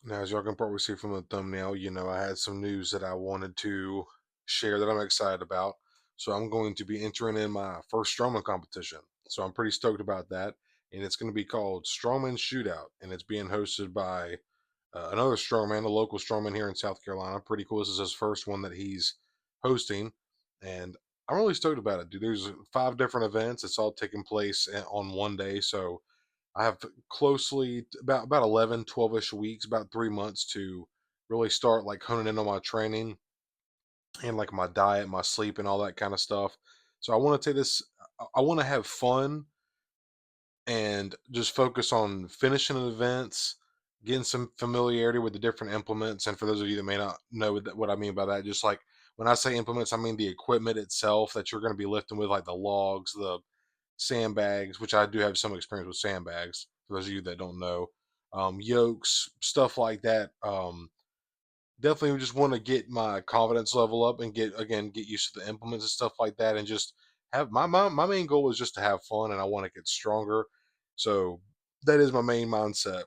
Now, as y'all can probably see from the thumbnail, I had some news that I wanted to share that I'm excited about. So I'm going to be entering in my first Strongman competition. So I'm pretty stoked about that. And it's going to be called Strongman Shootout. And it's being hosted by another Strongman, a local Strongman here in South Carolina. Pretty cool. This is his first one that he's hosting. And I'm really stoked about it, dude. There's 5 different events. It's all taking place on one day. So I have closely about 11, 12ish weeks, about 3 months to really start like honing in on my training and like my diet, my sleep, and all that kind of stuff. So I want to take this. I want to have fun and just focus on finishing events, getting some familiarity with the different implements. And for those of you that may not know what I mean by that, just like when I say implements, I mean the equipment itself that you're going to be lifting with, like the logs, the sandbags, which I do have some experience with sandbags. For those of you that don't know, yokes, stuff like that. Definitely just want to get my confidence level up and get used to the implements and stuff like that, and just have my main goal is just to have fun, and I want to get stronger. So that is my main mindset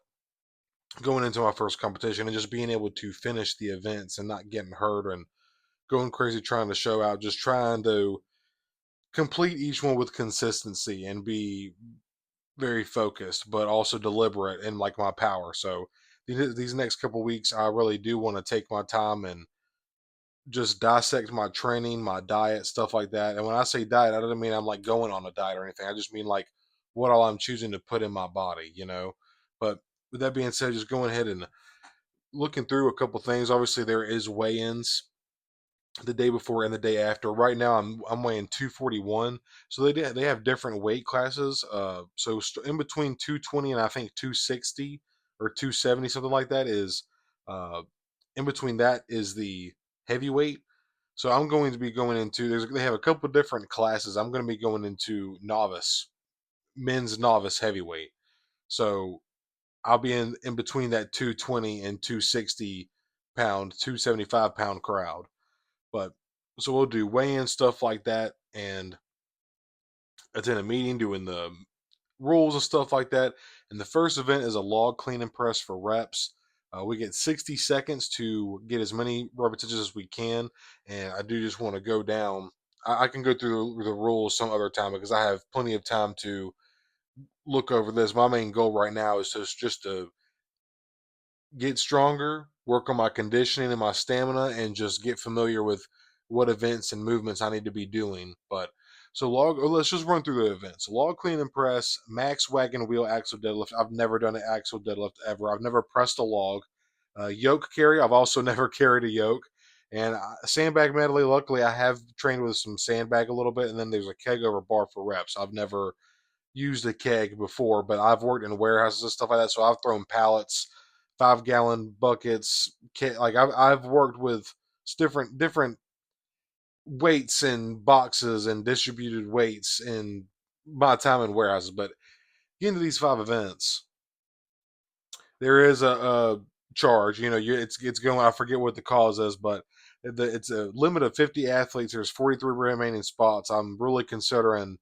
going into my first competition, and just being able to finish the events and not getting hurt and going crazy trying to show out, just trying to complete each one with consistency and be very focused, but also deliberate in like my power. So these next couple weeks, I really do want to take my time and just dissect my training, my diet, stuff like that. And when I say diet, I don't mean I'm like going on a diet or anything. I just mean like what all I'm choosing to put in my body. But with that being said, just going ahead and looking through a couple things. Obviously, there is weigh-ins the day before and the day after. Right now, I'm weighing 241. So they have different weight classes. So in between 220 and I think 260 or 270, something like that is. In between that is the heavyweight. So I'm going to be going into. They have a couple different classes. I'm going to be going into novice, men's novice heavyweight. So I'll be in between that 220 and 260 pound, 275 pound crowd. But so we'll do weigh-in stuff like that, and attend a meeting doing the rules and stuff like that. And the first event is a log clean and press for reps. We get 60 seconds to get as many repetitions as we can, and I do just want to go down. I can go through the rules some other time because I have plenty of time to look over this. My main goal right now is just to get stronger, work on my conditioning and my stamina, and just get familiar with what events and movements I need to be doing. But so let's just run through the events. Log clean and press, max wagon wheel axle deadlift. I've never done an axle deadlift ever. I've never pressed a log. Yoke carry. I've also never carried a yoke. And sandbag medley. Luckily, I have trained with some sandbag a little bit, and then there's a keg over bar for reps. I've never used a keg before, but I've worked in warehouses and stuff like that, so I've thrown pallets, 5 gallon buckets. Like I've worked with different weights and boxes and distributed weights in my time in warehouses. But getting to these 5 events, there is a charge. It's going. I forget what the cause is, but it's a limit of 50 athletes. There's 43 remaining spots. I'm really considering.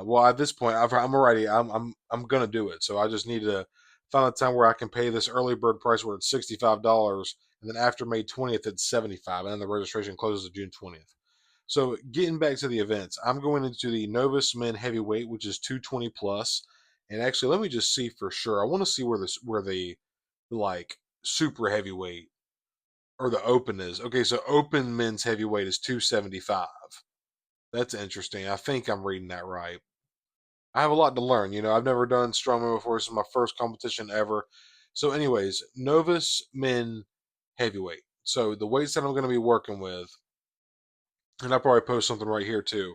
Well, at this point, I'm already. I'm gonna do it. So I just need to find a time where I can pay this early bird price where it's $65, and then after May 20th, it's 75, and then the registration closes June 20th. So getting back to the events, I'm going into the Novus Men Heavyweight, which is 220 plus. And actually, let me just see for sure. I want to see where the like super heavyweight or the open is. Okay, so open men's heavyweight is 275. That's interesting. I think I'm reading that right. I have a lot to learn. I've never done strongman before. This is my first competition ever. So, anyways, Novus Men Heavyweight. So the weights that I'm going to be working with, and I'll probably post something right here too.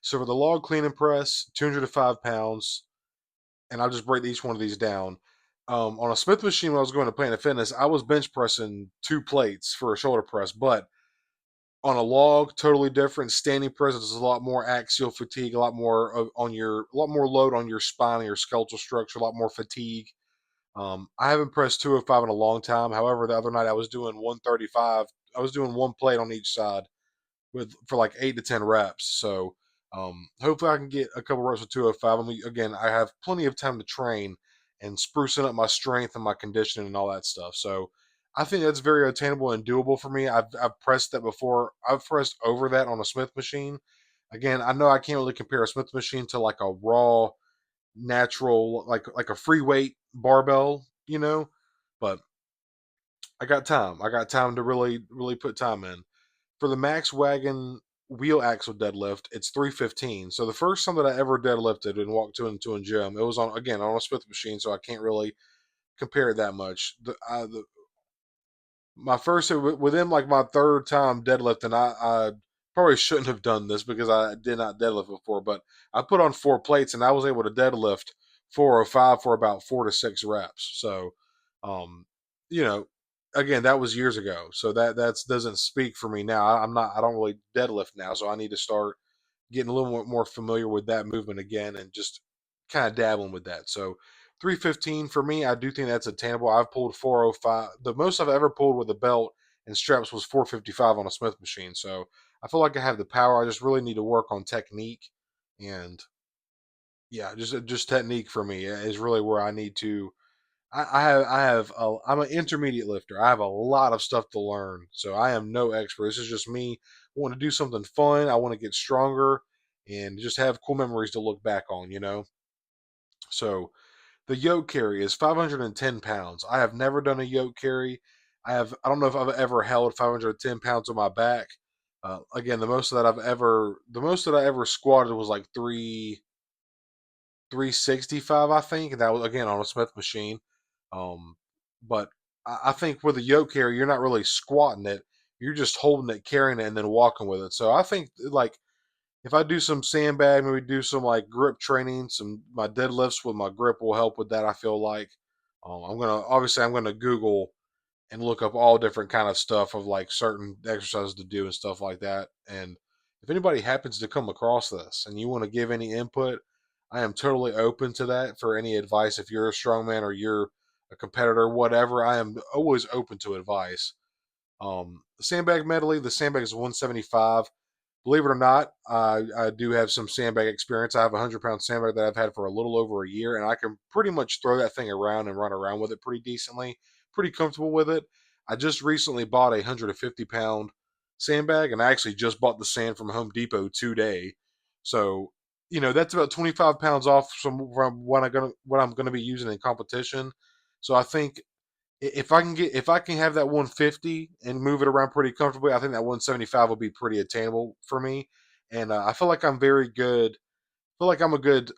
So for the log clean and press, 205 pounds, and I'll just break each one of these down. On a Smith machine when I was going to Planet Fitness, I was bench pressing 2 plates for a shoulder press, but on a log, totally different. Standing press is a lot more axial fatigue, a lot more load on your spine and your skeletal structure, a lot more fatigue. I haven't pressed 205 in a long time. However, the other night I was doing 135. I was doing 1 plate on each side for like 8 to 10 reps. So hopefully I can get a couple reps with 205. I mean, again, I have plenty of time to train, and sprucing up my strength and my conditioning and all that stuff. So I think that's very attainable and doable for me. I've pressed that before. I've pressed over that on a Smith machine. Again, I know I can't really compare a Smith machine to like a raw, natural, like a free weight barbell, but I got time. I got time to really put time in. For the Max Wagon wheel axle deadlift, it's 315. So the first time that I ever deadlifted and walked into a gym, it was on again on a Smith machine, so I can't really compare it that much. My first within like my third time deadlifting, I probably shouldn't have done this because I did not deadlift before, but I put on 4 plates and I was able to deadlift 405 for about 4 to 6 reps. So, um, you know, again, that was years ago, so that doesn't speak for me now. I'm not. I don't really deadlift now, so I need to start getting a little more familiar with that movement again and just kind of dabbling with that. So 315 for me, I do think that's attainable. I've pulled 405. The most I've ever pulled with a belt and straps was 455 on a Smith machine. So I feel like I have the power. I just really need to work on technique, and yeah, just technique for me is really where I need to. I'm an intermediate lifter. I have a lot of stuff to learn, so I am no expert. This is just me wanting to do something fun. I want to get stronger and just have cool memories to look back on. So the yoke carry is 510 pounds. I have never done a yoke carry. I don't know if I've ever held 510 pounds on my back. Again, the most that I ever squatted was like 365, I think, and that was again on a Smith machine. But I think with a yoke carry, you're not really squatting it; you're just holding it, carrying it, and then walking with it. So I think like if I do some sandbag, maybe do some like grip training, some my deadlifts with my grip will help with that. I feel like I'm gonna Google and look up all different kind of stuff of like certain exercises to do and stuff like that. And if anybody happens to come across this and you want to give any input, I am totally open to that for any advice. If you're a strongman or you're a competitor, whatever, I am always open to advice. The sandbag medley, the sandbag is 175. Believe it or not, I do have some sandbag experience. I have a 100-pound sandbag that I've had for a little over a year, and I can pretty much throw that thing around and run around with it pretty decently. Pretty comfortable with it. I just recently bought a 150-pound sandbag, and I actually just bought the sand from Home Depot today. So, that's about 25 pounds off from what I'm gonna be using in competition. So I think if I can have that 150 and move it around pretty comfortably, I think that 175 will be pretty attainable for me. And I feel like I'm very good. I feel like I'm a good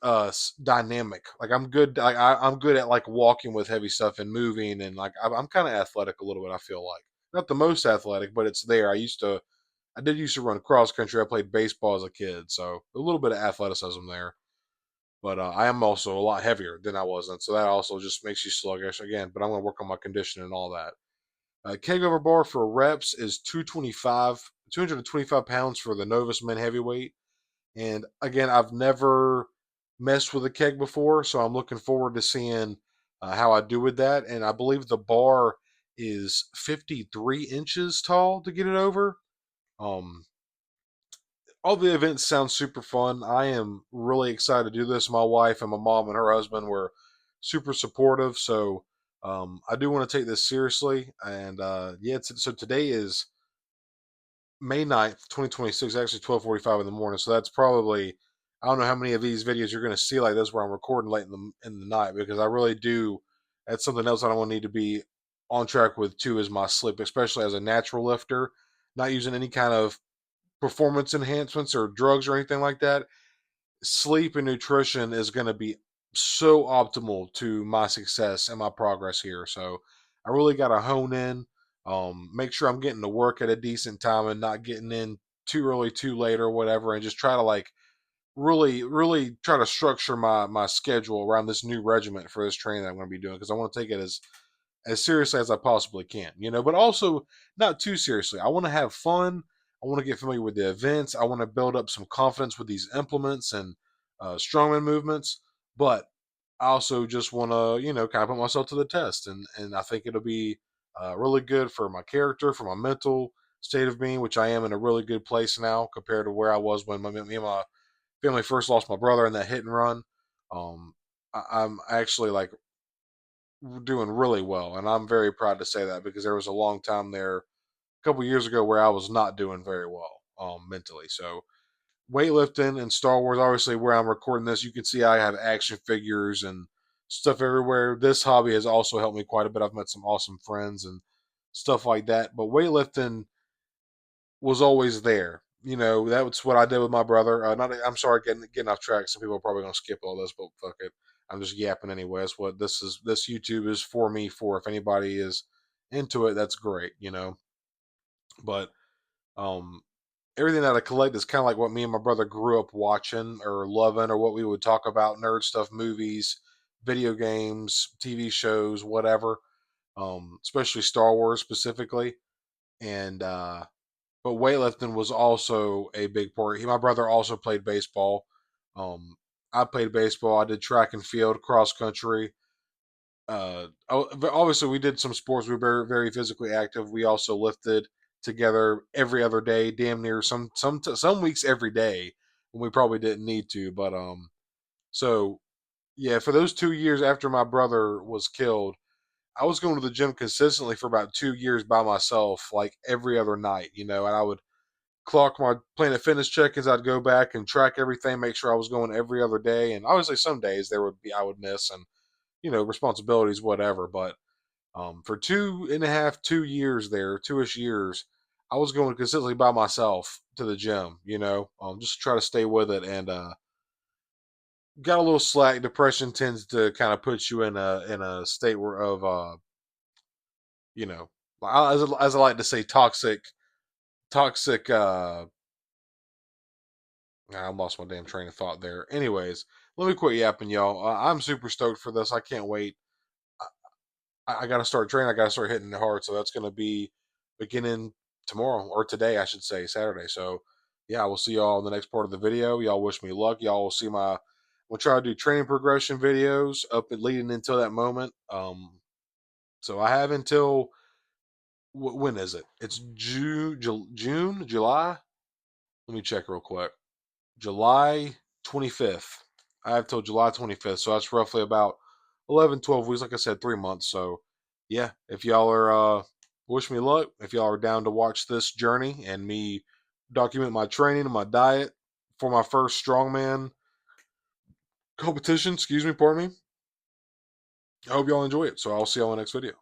dynamic. Like I'm good. I'm good at like walking with heavy stuff and moving, and like I'm kind of athletic a little bit. I feel like not the most athletic, but it's there. I did used to run cross country. I played baseball as a kid, so a little bit of athleticism there. But I am also a lot heavier than I was, and so that also just makes you sluggish again. But I'm going to work on my conditioning and all that. Keg over bar for reps is 225 pounds for the Novus men heavyweight. And again, I've never messed with a keg before, so I'm looking forward to seeing how I do with that. And I believe the bar is 53 inches tall to get it over. Um, all the events sound super fun. I am really excited to do this. My wife and my mom and her husband were super supportive, so I do want to take this seriously. And yeah, so today is May 9th, 2026. Actually, 12:45 in the morning. So that's probably I don't know how many of these videos you're going to see like this where I'm recording late in the night because I really do. That's something else I don't want to need to be on track with too is my sleep, especially as a natural lifter, not using any kind of performance enhancements or drugs or anything like that. Sleep and nutrition is going to be so optimal to my success and my progress here. So I really got to hone in, make sure I'm getting to work at a decent time and not getting in too early, too late, or whatever, and just try to like really try to structure my schedule around this new regiment for this training that I'm going to be doing because I want to take it as seriously as I possibly can, but also not too seriously. I want to have fun. I want to get familiar with the events. I want to build up some confidence with these implements and strongman movements. But I also just want to, kind of put myself to the test. And I think it'll be really good for my character, for my mental state of being, which I am in a really good place now compared to where I was when me and my family first lost my brother in that hit and run. I'm actually like doing really well, and I'm very proud to say that because there was a long time there a couple years ago where I was not doing very well mentally. So weightlifting and Star Wars, obviously, where I'm recording this, you can see I have action figures and stuff everywhere. This hobby has also helped me quite a bit. I've met some awesome friends and stuff like that. But weightlifting was always there. You know, that's what I did with my brother. I'm sorry, getting off track. Some people are probably gonna skip all this, but fuck it. I'm just yapping anyway. That's what this is. This YouTube is for me. For if anybody is into it, that's great. You know, but um, everything that I collect is kind of like what me and my brother grew up watching or loving, or what we would talk about: nerd stuff, movies, video games, TV shows, whatever. Especially Star Wars specifically, and but weightlifting was also a big part. My brother also played baseball. Um, I played baseball. I did track and field, cross country. Obviously, we did some sports. We were very, very physically active. We also lifted together every other day, damn near some weeks every day when we probably didn't need to. But so yeah, for those 2 years after my brother was killed, I was going to the gym consistently for about 2 years by myself, like every other night, you know, and I would clock my Planet Fitness check-ins. I'd go back and track everything, make sure I was going every other day. And obviously, some days there would be I would miss, and responsibilities, whatever. But for 2.5, 2 years there, 2ish years, I was going consistently by myself to the gym. Just to try to stay with it, and got a little slack. Depression tends to kind of put you in a state where of you know, as I like to say, toxic. I lost my damn train of thought there. Anyways, let me quit yapping, y'all. I'm super stoked for this. I can't wait. I got to start training. I got to start hitting it hard. So that's going to be beginning tomorrow, or today, I should say, Saturday. So yeah, we'll see y'all in the next part of the video. Y'all wish me luck. Y'all will see we'll try to do training progression videos up and leading until that moment. So I have until, when is it? It's June, July. Let me check real quick. July 25th. I have till July 25th. So that's roughly about 11, 12 weeks. Like I said, 3 months. So yeah, if y'all are, wish me luck. If y'all are down to watch this journey and me document my training and my diet for my first strongman competition, excuse me, pardon me, I hope y'all enjoy it. So I'll see y'all in the next video.